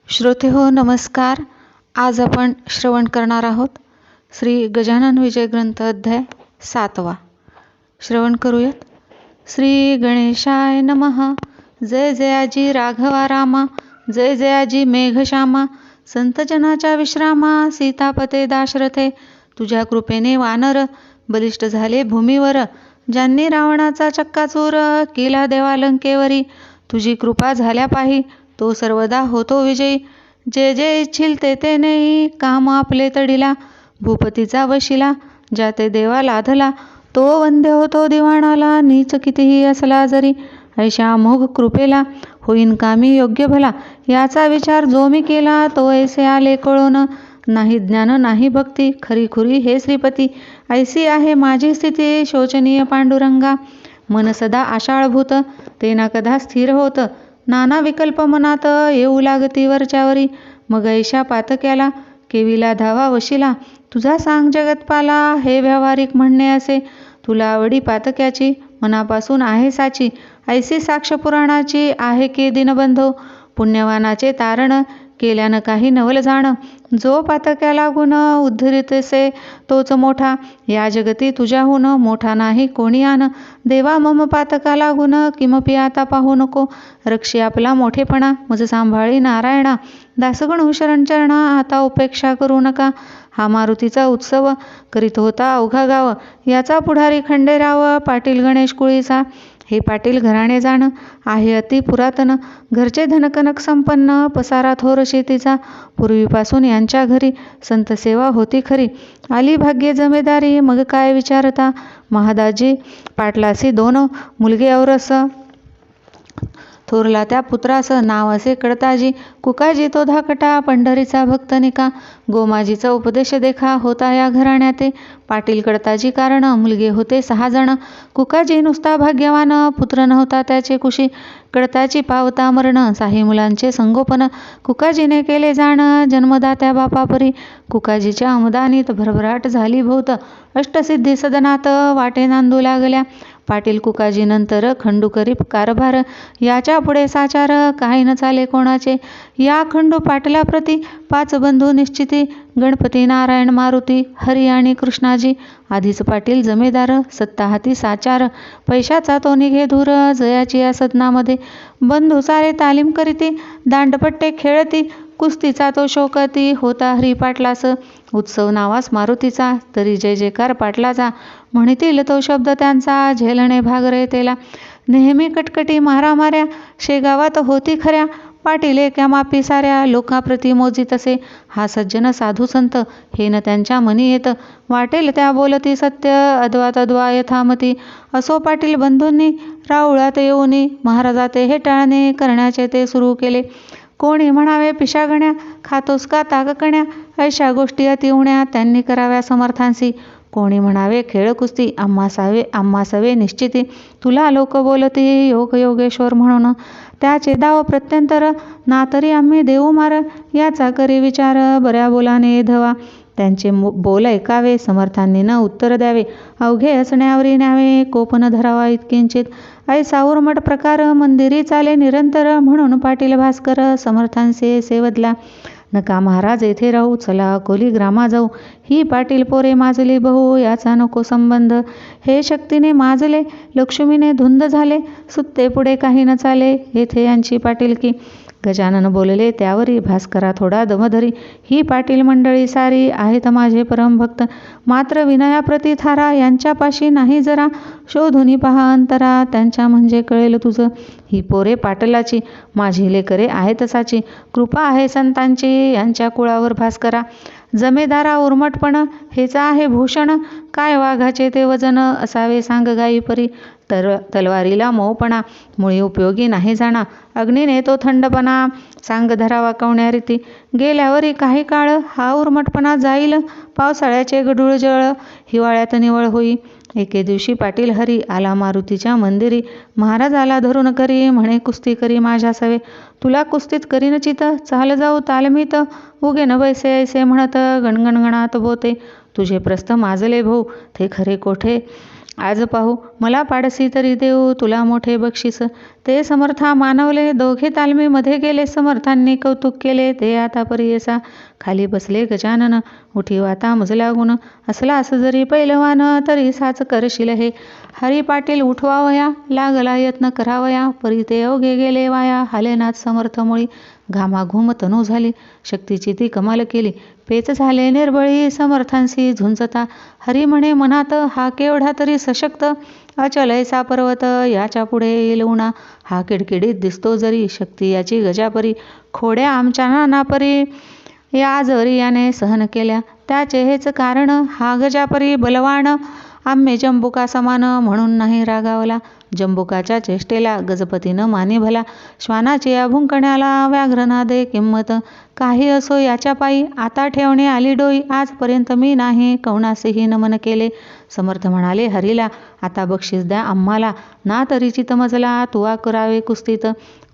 श्रोते हो नमस्कार. आज आपण श्रवण करणार आहोत श्री गजानन विजय ग्रंथ अध्याय 7वा. श्रवण करूयात. श्री गणेशाय नमः. जय जयाजी राघवा रामा, जय जयाजी मेघश्यामा, संतजनाच्या विश्रामा, सीतापते दाशरथे. तुझ्या कृपेने वानर बलिष्ठ झाले भूमीवर, ज्यांनी रावणाचा चक्काचूर केला देवा लंकेवरी. तुझी कृपा झाल्या पाही तो सर्वदा होतो विजयी. जे जे इच्छिल ते नेई, काम आपले तडिला. भूपतीचा वशिला ज्या ते देवा लाधला, तो वंद्य होतो दिवाणाला. नीच कितीही असला जरी, ऐशा मोघ कृपेला. होईन कामी योग्य भला, याचा विचार जो मी केला. तो ऐसे आले कळून, नाही ज्ञान नाही भक्ती. खरीखुरी हे श्रीपती, ऐसी आहे माझी स्थिती. शोचनीय पांडुरंगा, मन सदा आशाळभूत. ते ना कदा स्थिर होत, नाना विकल्प मनात येऊ लागती वरच्यावरी. मग ऐशा पातक्याला केविला धावा वशिला. तुझा सांग जगतपाला, हे व्यावहारिक म्हणणे असे. तुला आवडी पातक्याची, मनापासून आहे साची. ऐसी साक्ष पुराणाची आहे की दिनबंधो. पुण्यवानाचे तारण केल्यानं काही नवल जाण. जो पातक्याला गुण उद्धरितसे तोच मोठा. या जगती तुझ्याहून मोठा नाही कोणी आन. देवा मम पातकाला गुण, किमपि आता पाहू नको. रक्षी आपला मोठेपणा, मज सांभाळी नारायणा. दासगण शरणचरणा, आता उपेक्षा करू नका. हा मारुतीचा उत्सव करीत होता अवघा गाव. याचा पुढारी खंडेराव पाटील गणेश कुळीचा. हे पाटील घराणे जाण आहे अति पुरातन. घरचे धनकनक संपन्न, पसारा थोर शेतीचा. पूर्वीपासून यांच्या घरी संत सेवा होती खरी. आली भाग्ये जमेदारी, मग काय विचारता. महादाजी पाटलासी 2 मुलगे औरस. थोरला त्या पुत्रास नाव असे कडताजी. कुकाजी तो धाकटा, पंढरीचा भक्त निका. गोमाजीचा उपदेश देखा होता या घराण्याते. पाटील कडताजी कारण मुलगे होते 6 जण. कुकाजी नुसता भाग्यवान, पुत्र नव्हता त्याचे कुशी. कडताची पावता मरण, 6 मुलांचे संगोपन. कुकाजीने केले जाण जन्मदात्या बापापरी. कुकाजीच्या अनुदानीत भरभराट झाली बहुत. अष्टसिद्धी सदनात वाटे नांदू लागल्या. पाटील कुकाजी नंतर खंडू कारभार. याच्या पुढे साचार काही न चाले कोणाचे. या खंडू पाटलाप्रती 5 बंधू निश्चिती. गणपती नारायण मारुती हरी आणि कृष्णाजी. आधीच पाटील जमेदार, सत्ता हाती साचार. पैशाचा तो निघे धूर, जयाची या सदनामध्ये. बंधू सारे तालीम करीती, दांडपट्टे खेळती. कुस्तीचा तो शोकती, होता हरी पाटलास. उत्सव नावास मारुतीचा, तरी जय जयकार पाटलाचा. म्हणतील तो शब्द त्यांचा, झेलणे भाग रेतेला. नेहमी कटकटी मारामाऱ्या, शेगावात होती खऱ्या. पाटील एका मापी साऱ्या, लोकाप्रती मोजीत असे. हा सज्जन साधू संत, हे न त्यांच्या मनी येत. वाटेल त्या बोलती सत्य, अद्वा तद्वा यथामती. असो पाटील बंधूंनी राऊळात येऊनी, महाराजाते हे टाळणे करण्याचे ते सुरू केले. कोणी म्हणावे पिशागण्या, खातोस का ताककण्या. अशा गोष्टी अतिउण्या त्यांनी कराव्या समर्थांसी. कोणी म्हणावे खेळ कुस्ती, आम्हा सवे निश्चिती. तुला लोक बोलती योग योगेश्वर म्हणून. त्याचे दाव प्रत्यंतर, ना तरी आम्ही देऊ मार. याचा करी विचार, बऱ्या बोलाने धवा. त्यांचे बोल ऐकावे, समर्थांनी न उत्तर द्यावे. अवघे हसण्यावरी न्यावे, कोप न धरावा इतकिंचित. ऐसा उर्मट प्रकार मंदिरी चाले निरंतर. म्हणून पाटील भास्कर समर्थांचे सेवदला. नका महाराज येथे राहू, चला अकोली ग्रामा जाऊ. ही पाटील पोरे माजली बहु, याचा नको संबंध. हे शक्तीने माजले, लक्ष्मीने धुंद झाले. सुत्ते पुढे काही न चाले, येथे यांची पाटीलकी. गजानन बोलले त्यावरी, भास्करा थोडा दमधरी. ही पाटील मंडळी सारी आहेत माझे परमभक्त. मात्र विनयाप्रती थारा, यांच्यापाशी नाही जरा. शोधुनी पहा अंतरा, त्यांच्या म्हणजे कळेल तुझं. ही पोरे पाटलाची, माझी लेकरे आहेत साची. कृपा आहे संतांची यांच्या कुळावर भास्करा. जमेदारा उर्मटपण, हेच आहे भूषण. काय वाघाचे ते वजन, असावे सांग गाई परी. तलवारीला मऊपणा, मुळी उपयोगी नाही जाणा. अग्नीने तो थंडपणा, सांग धरावा कवण्या रीती. गेल्यावरी काही काळ हा उर्मटपणा जाईल. पावसाळ्याचे गढूळ जळ, हिवाळ्यात निवळ होई. एके दिवशी पाटील हरी आला मारुतीच्या मंदिरी. महाराज आला धरून करी, म्हणे कुस्ती करी माझ्या सवे. तुला कुस्तीत करीन चित, चाल जाऊ तालमीत. उगे न बैसे ऐसे म्हणत, गणगणगणात बोते. तुझे प्रस्थ माजले भाऊ, ते खरे कोठे. आज पाहू मला पाडसी तरी देऊ तुला मोठे बक्षीस. ते समर्था मानवले दोघे तालमीमध्ये गेले. समर्थांनी कौतुक केले ते आता परियसा. खाली बसले गजानन उठी वाता मुजला गुण. असला असं जरी पैलवान तरी साच करशील हे. हरी पाटील उठवावया लागला यत्न करावया. परी ते अवघे गेले वाया हालेनाथ समर्थ मुळी. घामाघूम तनू झाली शक्तीची ती कमाल केली. पेच झाले निर्बळी समर्थांशी झुंजता. हरी म्हणे मनात हा केवढा तरी सशक्त. अचल ऐसा पर्वत याच्या पुढे येईल उणा. हा किडकिडीत दिसतो जरी शक्ती याची गजापरी. खोड्या आमच्या नानापरी या जरी याने सहन केल्या. त्याचे हेच कारण हा गजापरी बलवान. आम्ही जंबुका समान म्हणून नाही रागावला. जंबुकाच्या चेष्टेला गजपतीनं मानी भला. श्वानाची या भुंकण्याला व्याघ्रना दे किंमत. काही असो याच्या पायी आता ठेवणे आली डोई. आजपर्यंत मी नाही कवनासेही नमन केले. समर्थ म्हणाले हरीला आता बक्षीस द्या आम्हाला. ना तरी चितमजला तुवा करावे कुस्तीत.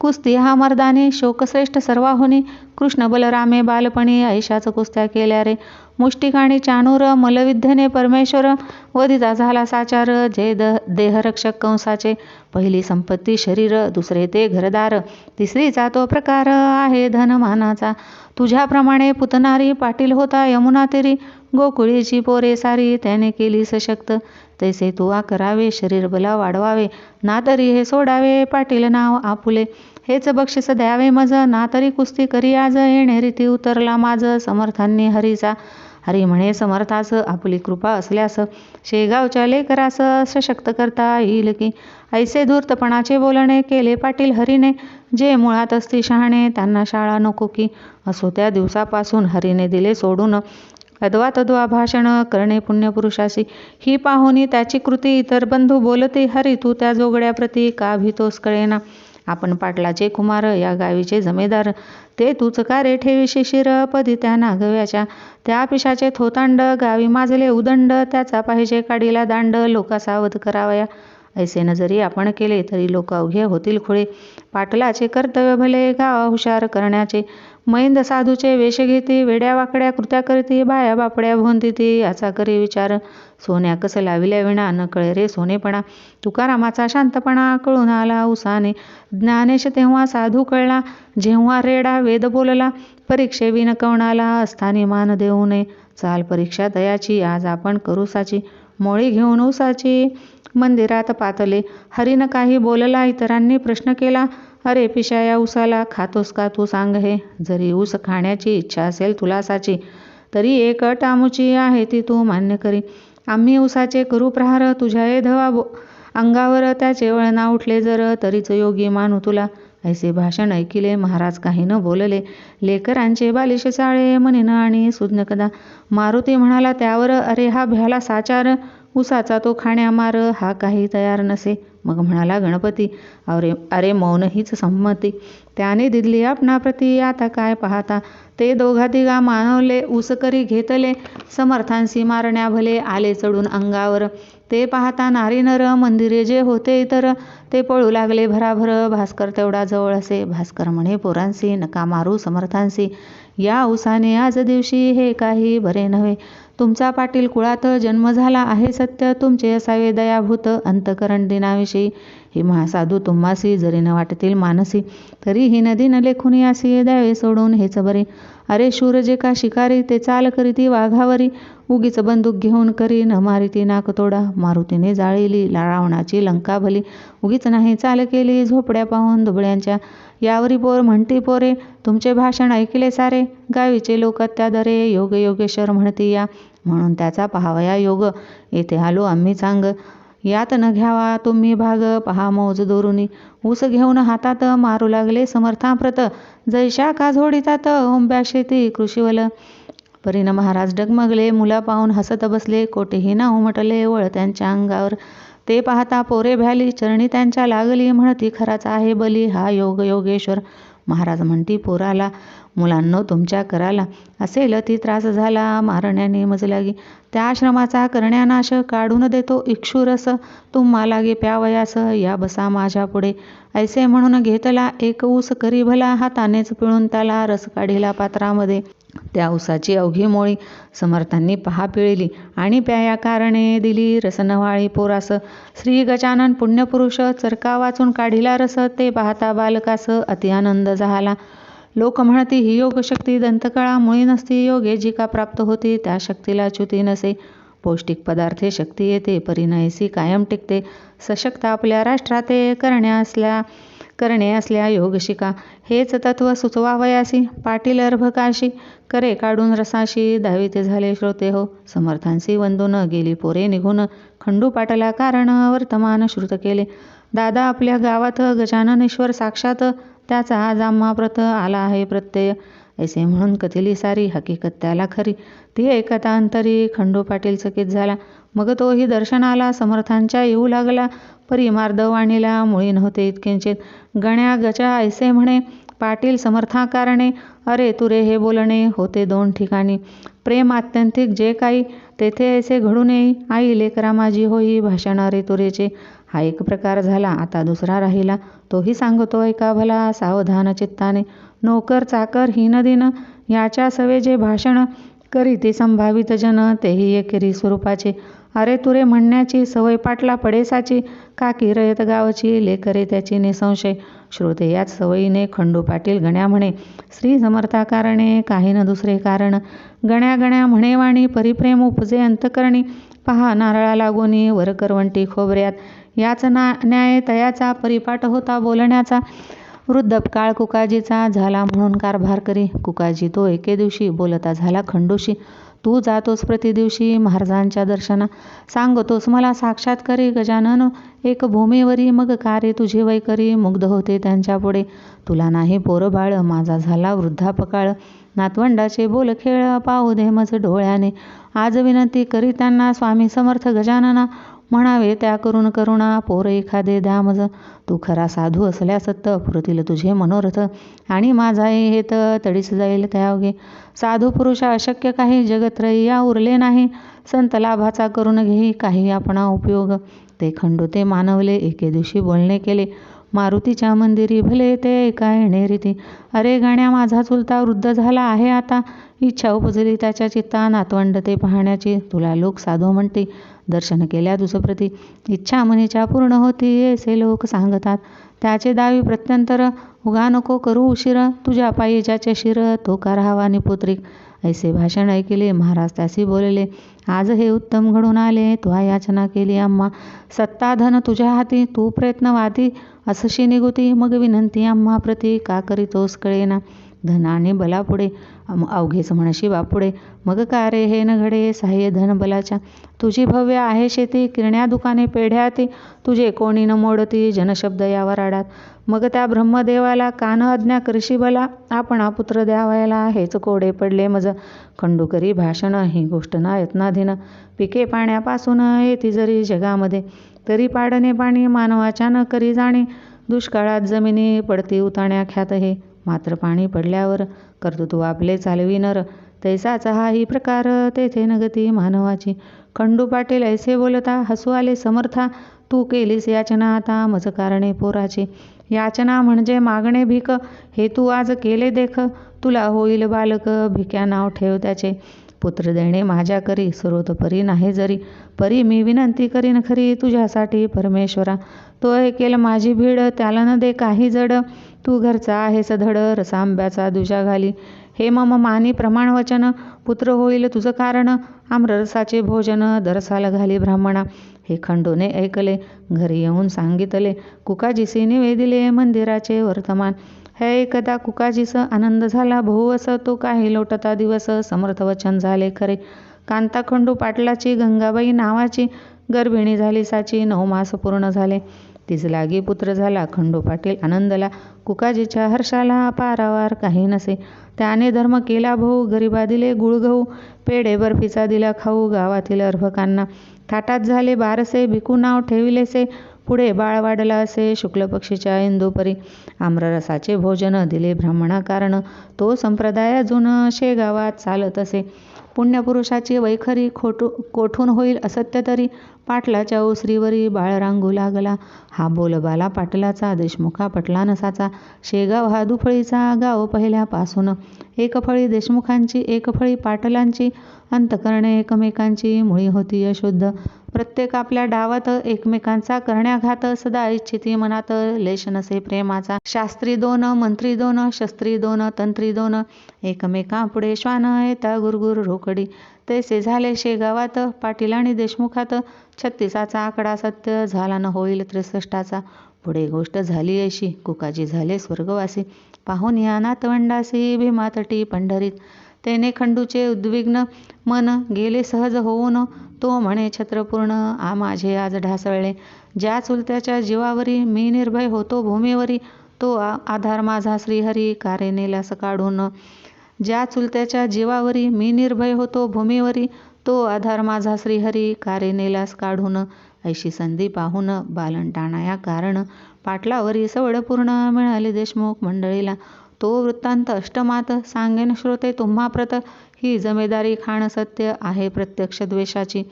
कुस्ती हा मर्दानी शोकश्रेष्ठ सर्वाहुनी. कृष्ण बलरामे बालपणी ऐशाच कुस्त्या केल्या रे. मुष्टिकाणी चाणूर मलविद्येने परमेश्वर. वधिता झाला साचार जय देहरक्षक कंसाचे. पहिली संपत्ती शरीर दुसरे ते घरदार. तिसरीचा तो प्रकार आहे धनमानाचा. तुझ्याप्रमाणे पुतनारी पाटील होता यमुना तीरी. गोकुळीची पोरे सारी त्याने केली सशक्त. तैसे तुवा करावे शरीर बला वाढवावे. ना तरी हे सोडावे पाटील नाव आपुले. हेच बक्षीस द्यावे मज ना तरी कुस्ती करी आज. येणे रीती उतरला माझ समर्थांनी हरीचा. हरी म्हणे समर्थास आपली कृपा असल्यास शेगावच्या लेकरास सशक्त करता येईल की. ऐसे धूर्तपणाचे बोलणे केले पाटील हरीने. जे मुळात असती शहाणे त्यांना शाळा नको की. असो त्या दिवसापासून हरीने दिले सोडून अद्वा तद्वा भाषण करणे पुण्यपुरुषासी. ही पाहुनी त्याची कृती इतर बंधू बोलती. हरी तू त्या जोगड्याप्रती का भीतोस कळेना. आपण पाटलाचे कुमार या गावीचे जमेदार. ते तूच का रे ठेवी शिशिर पदी त्या नागव्याच्या. त्या पिशाचे थोतांड गावी माजले उदंड. त्याचा पाहिजे काडीला दांड लोका सावध करावया. ऐसे न जरी आपण केले तरी लोक अवघे होतील खुळे. पाटलाचे कर्तव्य भले गावा हुशार करण्याचे. मैंद साधूचे वेश घेती वेड्या वाकड्या कृत्या करती. बाया बापड्या भोंदिती याचा करी विचार. सोन्या कस लाविल्या विना न कळे रे सोनेपणा. तुकारामाचा शांतपणा कळून आला उसाने. ज्ञानेश तेव्हा साधू कळला जेव्हा रेडा वेद बोलला. परीक्षेविन कवणाला असतानी मान देऊ नये. चाल परीक्षा दयाची आज आपण करू साची. मोळी घेऊन उसाची मंदिरात पातले. हरीनं काही बोलला इतरांनी प्रश्न केला. अरे पिशा या उसाला खातोस का तू सांग हे. जरी ऊस खाण्याची इच्छा असेल तुला साची तरी एक अट आमुची आहे ती तू मान्य करी. आम्ही उसाचे करू प्रहार तुझ्या ये धवा अंगावर. त्याचे वळणा उठले जर तरीच योगी मानू तुला. ऐसे भाषण ऐकिले महाराज काही न बोलले. लेकरांचे बालिश चाळे मनीन आणि सुज्ञ कदा. मारुती म्हणाला त्यावर अरे हा भ्याला साचार. उसाचा तो खाण्या मार हा काही तयार नसे. मग म्हणाला गणपती अरे मौन हीच संमती. त्याने दिली आपणाप्रती आता काय पाहता. ते दोघा तिघा मानवले ऊसकरी घेतले. समर्थांशी मारण्या भले आले चढून अंगावर. ते पाहता नारी नर मंदिरे जे होते इतर ते पळू लागले भराभर. भास्कर तेवढा जवळ असे. भास्कर म्हणे पोरांसी नका मारू समर्थांशी. या उसाने आज दिवशी हे काही बरे नव्हे. तुमचा पाटील कुळात जन्म झाला आहे सत्य. तुमचे असावे दयाभूत अंतकरण दिनाविषयी. हे महासाधू तुम्हासी जरी न वाटतील मानसी तरी ही नदी न लेखुनी असी द्यावे सोडून हेच बरे. अरे शूर जे का शिकारी ते चाल करीती वाघावरी. उगीच बंदूक घेऊन करी न मारिती नाकतोडा. मारुतीने जाळीली रावणाची लंका भली. उगीच नाही चाल केली झोपड्या पाहून दुबळ्यांच्या. यावरी पोर म्हणती पोरे तुमचे भाषण ऐकले सारे. गावीचे लोक त्यादरे योग योगेश्वर म्हणती या. म्हणून त्याचा पाहावया योग. येथे आलो आम्ही चांग. यात न घ्यावा तुम्ही भाग पहा मौज दोरुनी. ऊस घेऊन हातात मारू लागले समर्थाप्रत. जैशा का झोडितात ओंब्या शेती कृषीवल. परीन महाराज डगमगले मुला पाहून हसत बसले. कोठेही ना उमटले वळ त्यांच्या अंगावर. ते पाहता पोरे भ्याली चरणी त्यांच्या लागली. म्हणती खराच आहे बली हा योग योगेश्वर. महाराज म्हणती पोराला मुलांनो तुमच्या कराला असेल ती त्रास झाला मारण्याने मजलागी. त्या आश्रमाचा करण्यानाश काढून देतो इक्षुरस. तुम्हा लागे प्यावयास या बसा माझ्या पुढे. ऐसे म्हणून घेतला एक ऊस करी भला. हातानेच पिळून त्याला रस काढिला पात्रामध्ये. त्या उसाची अवघी मोळी समर्थांनी पहा पिळली आणि प्याया कारणे दिली रसनवाळी पोरास. श्री गजानन पुण्यपुरुष चरका वाचून काढिला रस, ते पाहता बालकास अति आनंद झाला. लोक म्हणती ही योगशक्ती दंतकळा मुळी नसती, योगे जी का प्राप्त होती त्या शक्तीला च्युती नसे. पौष्टिक पदार्थे शक्ती येते, परिणयसी कायम टिकते. सशक्त आपल्या राष्ट्राते करणे असल्या योग शिका. हेच तत्व सुचवावयासी पाटील अर्भकाशी, करे काढून रसाशी. दाविते झाले श्रोते हो, समर्थांसी वंदून गेली पोरे निघून. खंडू पाटला कारण वर्तमान श्रुत केले. दादा आपल्या गावात गजाननेश्वर साक्षात, त्याचा आज आम्हा प्रत आला आहे प्रत्यय. ऐसे म्हणून कथिली सारी हकीकत त्याला खरी. ती ऐकता अंतरी खंडू पाटील चकित झाला. मग तोही दर्शनाला समर्थांच्या येऊ लागला. परी मार्दवाणीला मुळी नव्हते इतकिंचित. गण्या गजा ऐसे म्हणे, पाटील समर्था कारणे. अरे तुरे हे बोलणे होते दोन ठिकाणी. प्रेम आत्यंतिक जे काही तेथे ऐसे घडून येई. आई लेकरा माझी होई भाषण रे तुरेचे. हा एक प्रकार झाला. आता दुसरा राहिला, तोही सांगतो ऐका भला सावधान चित्ताने. नोकर चाकर हीनदिन याच्या सवे जे भाषण करी ते संभावित जन, तेही एकेरी स्वरूपाचे. अरे तुरे म्हणण्याची सवय पाटला पडेसाची. काकी रयत गावची लेकरे त्याची निसंशय. श्रोते याच सवयीने खंडू पाटील गण्या म्हणे, श्री समर्था कारणे काही न दुसरे कारण. गण्या गण्या म्हणेवाणी परिप्रेम उपजे अंतकरणी. पहा नारळा लागोनी वर करवंटी खोबऱ्यात. याच न्याय तयाचा परिपाठ होता बोलण्याचा. वृद्धपकाळ कुकाजीचा झाला म्हणून कारभार करी. कुकाजी तो एके दिवशी बोलता झाला खंडूशी. तू जातोस प्रतिदिवशी महाराजांच्या दर्शना. सांगतोस मला साक्षात्कारी गजानन एक भूमीवरी. मग कार्य तुझी वैकरी मुग्ध होते त्यांच्या पुढे. तुला नाही पोर बाळ माझा झाला वृद्धापकाळ. नातवंडाचे बोल खेळ पाहू दे मज डोळ्याने. आज विनंती करी त्यांना स्वामी समर्थ गजानना. म्हणावे त्या करून करुणा पोर एखादे द्या मज. तू खरा साधू असल्या सत्त पुरतील तुझे मनोरथ. आणि माझा हेत तडीस जाईल त्या अवघे. साधू पुरुषा अशक्य काही जगत्रयी उरले नाही. संत लाभाचा करून घेई काही आपणा उपयोग. ते खंडू ते मानवले एके दिवशी बोलणे केले. मारुतीच्या मंदिरी भले ते ऐका येणे रीती. अरे गण्या माझा चुलता वृद्ध झाला आहे आता. इच्छा उपजली त्याच्या चित्ता नातवंड ते पाहण्याची. तुला लोक साधू म्हणती दर्शन केल्या दुसप्रती. इच्छा मनीच्या पूर्ण होती ऐसे लोक सांगतात. त्याचे दावी प्रत्यंतर उगा नको करू उशीर. तुझ्या पायी ज्याचे शिर तो का राहावा निपुत्रिक. ऐसे भाषण ऐकले महाराज त्यासी बोलले, आज हे उत्तम घडून आले. तुहा याचना केली आम्हा. सत्ता धन तुझ्या हाती तू प्रयत्नवादी असशी निगुती. मग विनंती आम्हा प्रती का करीतोस कळेना. धन आणि बलापुढे अवघेच म्हणशी बापुढे. मग का रे हे न घडे सहाय्य धन बलाच्या. तुझी भव्य आहे शेती किरण्या दुकाने पेढ्याती. तुझे कोणी न मोडती जनशब्द या वराडात. मग त्या ब्रह्मदेवाला कान अज्ञा करशी बला. आपणा पुत्र द्यावायला हेच कोडे पडले मज. खंडू करी भाषण ही गोष्ट ना यत्नाधीन. पिके पाण्यापासून येती जरी जगामध्ये. तरी पाडणे पाणी मानवाच्या न करी जाणे. दुष्काळात जमिनी पडती उताण्या ख्यात हे. मात्र पाणी पडल्यावर कर्तृत्व आपले चालवी नर. तैसाचा हाही प्रकार तेथे नगती मानवाची. खंडू पाटील ऐसे बोलता हसू आले समर्था. तू केलीस याचना आता मज कारणे पोराची. याचना म्हणजे मागणे भीक हे तू आज केले देख. तुला होईल बालक भिक्या नाव ठेव त्याचे. पुत्र देणे माझ्या करी सर्वतोपरी नाही जरी. परी मी विनंती करीन खरी तुझ्यासाठी परमेश्वरा. तो ऐकेल माझी भीड त्याला न दे काही जड. तू घरचा आहेस धड रसांब्याचा दुजा घाली. हे मम मानी प्रमाण वचन. पुत्र होईल तुझं कारण. आम्ररसाचे भोजन दरसाल घाली ब्राह्मणा. हे खंडूने ऐकले घरी येऊन सांगितले. कुकाजीसी निवेदिले मंदिराचे वर्तमान. हे एकदा कुकाजीस आनंद झाला बहुवस. तो काही लोटता दिवस समर्थ वचन झाले खरे. कांता खंडू पाटलाची गंगाबाई नावाची गर्भिणी झाली साची. 9 मास पूर्ण झाले. तीच लागी पुत्र झाला. खंडू पाटील आनंदला. कुकाजीच्या हर्षाला पारावार काही नसे. त्याने धर्म केला भाऊ. गरिबा दिले गुळ गहू. पेढे बर्फीचा दिला खाऊ गावातील अर्भकांना. थाटात झाले बारसे भिकू नाव ठेविलेसे. पुढे बाळ वाढला असे शुक्ल पक्षीच्या इंदुपरी. आम्ररसाचे भोजन दिले ब्राह्मणा कारण, तो संप्रदाय अजून शेगावात चालत असे. पुण्यपुरुषाची वैखरी कोठून होईल असत्य तरी, पाटलाच्या ओसरीवरी बाळ रांगू लागला. हा बोलबाला पाटलाचा, देशमुखा पटला नसाचा. शेगाव हा दुफळीचा गाव पहिल्यापासून. एक फळी देशमुखांची, एक फळी पाटलांची. अंतकरणे एकमेकांची, मुळी होती अशुद्ध. प्रत्येक आपल्या डावात एकमेकांचा करण्याघात. सदा इच्छिती मनात, लेश नसे प्रेमाचा. शास्त्री दोन, मंत्री दोन, शस्त्री दोन, तंत्री दोन. एकमेकांपुढे श्वान येता गुरगुर रोकडी. तैसे झाले शेगावात, पाटील आणि देशमुखात. 36चा आकडा सत्य झाला न होईल 63चा. पुढे गोष्ट झाली अशी, कुकाजी झाले स्वर्गवासी. पाहून या नातवंडासी भीमातटी पंढरीत. तेने खंडूचे उद्विग्न मन गेले सहज होऊन. तो म्हणे छत्रपूर्ण, माझे आज ढासळले. ज्या चुलत्याच्या जीवावरी मी निर्भय होतो भूमीवरी, तो आधार माझा श्रीहरी कारे नेलास काढून. ज्या चुलत्याच्या जीवावरी मी निर्भय होतो भूमीवरी, तो आधार माझा श्रीहरी कारे नेलास काढून. ऐशी संधी पाहून बालंटाणा या कारण, पाटलावरी सवड पूर्ण मिळाली देशमुख मंडळीला. तो वृत्तांत अष्टमात सांगेन श्रोते तुम्हा प्रत. ही जमेदारी खाण सत्य आहे प्रत्यक्ष द्वेषाची.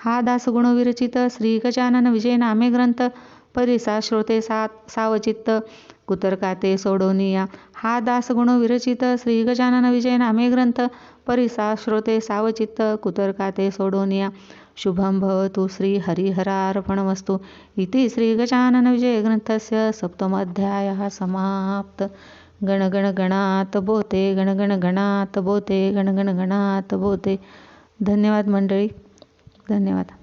हा दासगुण विरचित श्री गजानन विजय नामे ग्रंथ, परिसा श्रोते सावचित्त कुतर्का ते सोडोनिया. हा दासगुण विरचित श्री गजानन विजय नामे ग्रंथ, परिसा श्रोते सावचित्त कुतर्का ते सोडोनिया. शुभं भवतु श्री हरिहरार्पणमस्तु. इति श्री गजानन विजय ग्रंथस्य सप्तमोऽध्यायः समाप्त. गण गण गणात बोते, गण गण गणात बोते, गण गण गणात बोते. धन्यवाद मंडळी, धन्यवाद.